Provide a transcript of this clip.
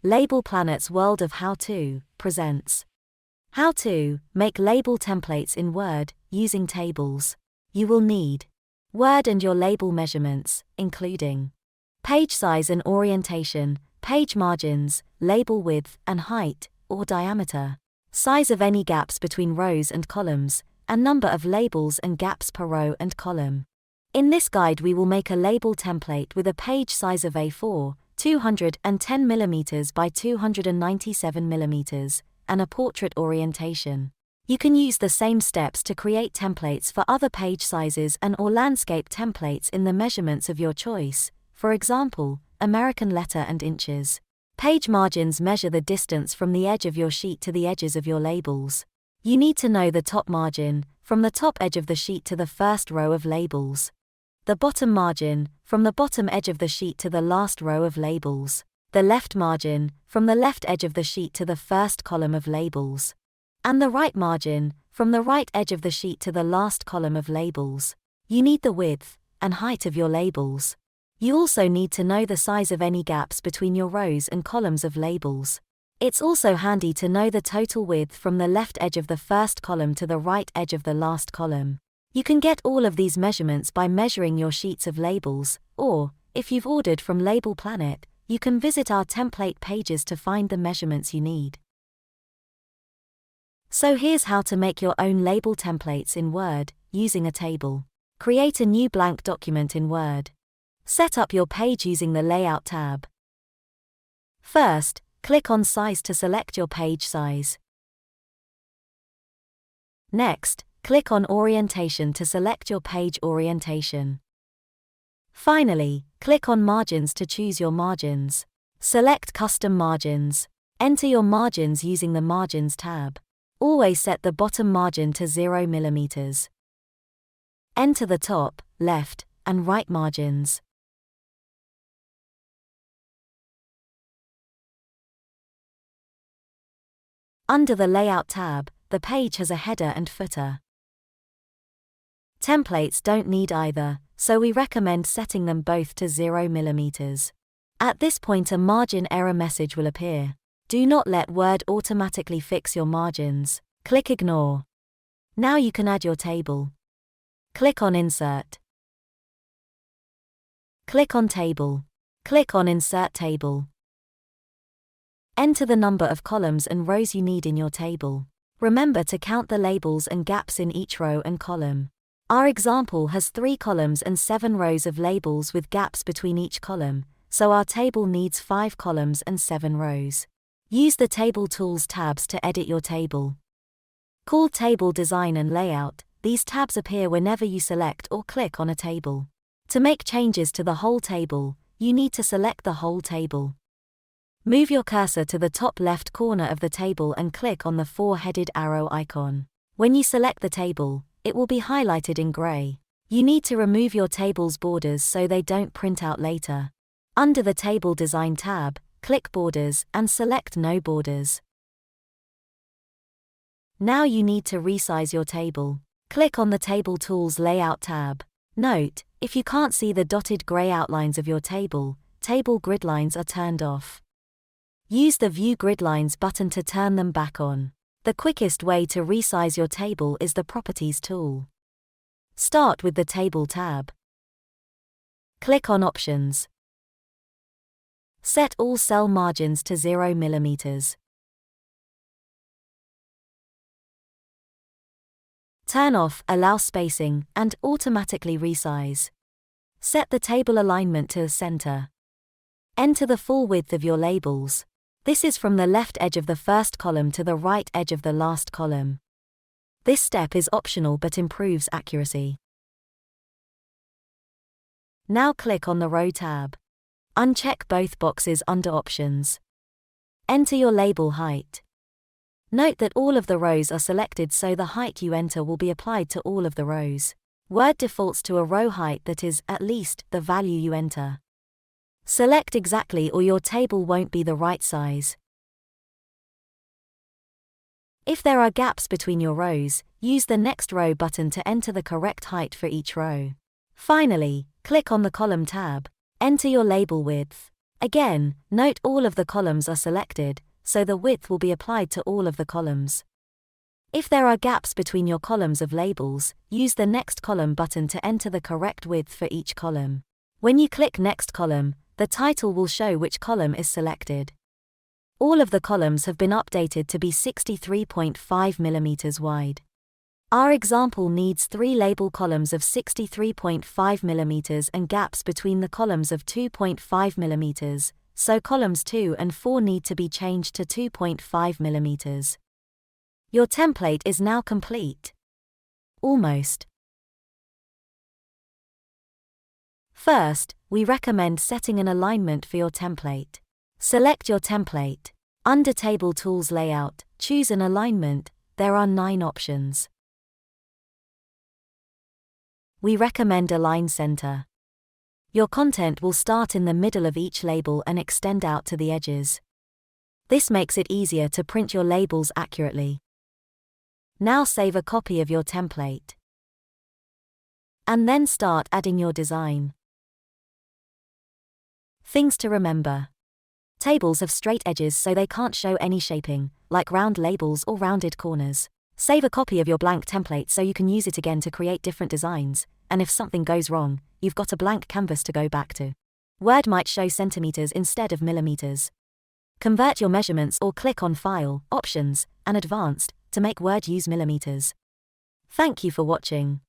Label Planet's World of How To presents How to Make Label Templates in Word Using Tables. You will need Word and your label measurements, including page size and orientation, page margins, label width and height or diameter, size of any gaps between rows and columns, and number of labels and gaps per row and column. In this guide we will make a label template with a page size of A4, 210 mm by 297 mm, and a portrait orientation. You can use the same steps to create templates for other page sizes and or landscape templates in the measurements of your choice, for example, American letter and inches. Page margins measure the distance from the edge of your sheet to the edges of your labels. You need to know the top margin, from the top edge of the sheet to the first row of labels. The bottom margin, from the bottom edge of the sheet to the last row of labels. The left margin, from the left edge of the sheet to the first column of labels. And the right margin, from the right edge of the sheet to the last column of labels. You need the width and height of your labels. You also need to know the size of any gaps between your rows and columns of labels. It's also handy to know the total width from the left edge of the first column to the right edge of the last column. You can get all of these measurements by measuring your sheets of labels, or, if you've ordered from Label Planet, you can visit our template pages to find the measurements you need. So here's how to make your own label templates in Word, using a table. Create a new blank document in Word. Set up your page using the Layout tab. First, click on Size to select your page size. Next, click on Orientation to select your page orientation. Finally, click on Margins to choose your margins. Select Custom Margins. Enter your margins using the Margins tab. Always set the bottom margin to 0 mm. Enter the top, left, and right margins. Under the Layout tab, the page has a header and footer. Templates don't need either, so we recommend setting them both to 0 mm. At this point a margin error message will appear. Do not let Word automatically fix your margins. Click Ignore. Now you can add your table. Click on Insert. Click on Table. Click on Insert Table. Enter the number of columns and rows you need in your table. Remember to count the labels and gaps in each row and column. Our example has 3 columns and 7 rows of labels with gaps between each column, so our table needs 5 columns and 7 rows. Use the Table Tools tabs to edit your table. Called Table Design and Layout, these tabs appear whenever you select or click on a table. To make changes to the whole table, you need to select the whole table. Move your cursor to the top left corner of the table and click on the 4-headed arrow icon. When you select the table, it will be highlighted in gray. You need to remove your table's borders so they don't print out later. Under the Table Design tab, click Borders and select No Borders. Now you need to resize your table. Click on the Table Tools Layout tab. Note, if you can't see the dotted gray outlines of your table, table grid lines are turned off. Use the View Grid Lines button to turn them back on. The quickest way to resize your table is the Properties tool. Start with the Table tab. Click on Options. Set all cell margins to 0 mm. Turn off Allow Spacing and Automatically Resize. Set the table alignment to center. Enter the full width of your labels. This is from the left edge of the first column to the right edge of the last column. This step is optional but improves accuracy. Now click on the Row tab. Uncheck both boxes under Options. Enter your label height. Note that all of the rows are selected so the height you enter will be applied to all of the rows. Word defaults to a row height that is, at least, the value you enter. Select exactly or your table won't be the right size. If there are gaps between your rows, use the Next Row button to enter the correct height for each row. Finally, click on the Column tab. Enter your label width. Again, note all of the columns are selected, so the width will be applied to all of the columns. If there are gaps between your columns of labels, use the Next Column button to enter the correct width for each column. When you click Next Column, the title will show which column is selected. All of the columns have been updated to be 63.5 mm wide. Our example needs 3 label columns of 63.5 mm and gaps between the columns of 2.5 mm, so columns 2 and 4 need to be changed to 2.5 mm. Your template is now complete. Almost. First, we recommend setting an alignment for your template. Select your template. Under Table Tools Layout, choose an alignment. There are 9 options. We recommend Align Center. Your content will start in the middle of each label and extend out to the edges. This makes it easier to print your labels accurately. Now save a copy of your template. And then start adding your design. Things to remember. Tables have straight edges so they can't show any shaping, like round labels or rounded corners. Save a copy of your blank template so you can use it again to create different designs, and if something goes wrong, you've got a blank canvas to go back to. Word might show centimeters instead of millimeters. Convert your measurements or click on File, Options, and Advanced to make Word use millimeters. Thank you for watching.